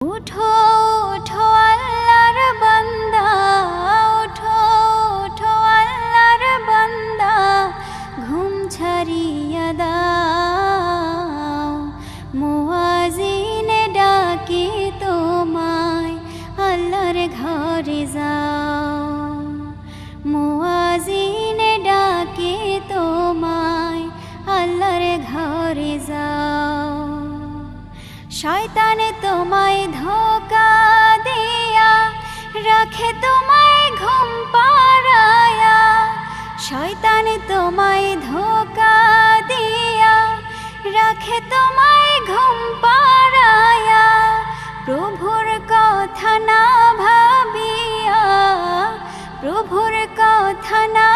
উঠো উঠো আল্লাহর বান্দা, উঠো উঠো আল্লাহর বান্দা, ঘুম ছাড়িয়া দাও। মুয়াজ্জিন ডাকে তোমায়, আল্লাহর ঘরে যাও। মুয়াজ্জিন ডাকে তোমায়, আল্লাহর ঘরে যাও। শয়তান তোমায় ধোঁকা দিয়া রাখে তোমায় ঘুম পাড়ায়া। শয়তান তোমায় ধোঁকা দিয়া রাখে তোমায় ঘুম পাড়ায়া। প্রভুর কথা না ভাবিয়া, প্রভুর কথা না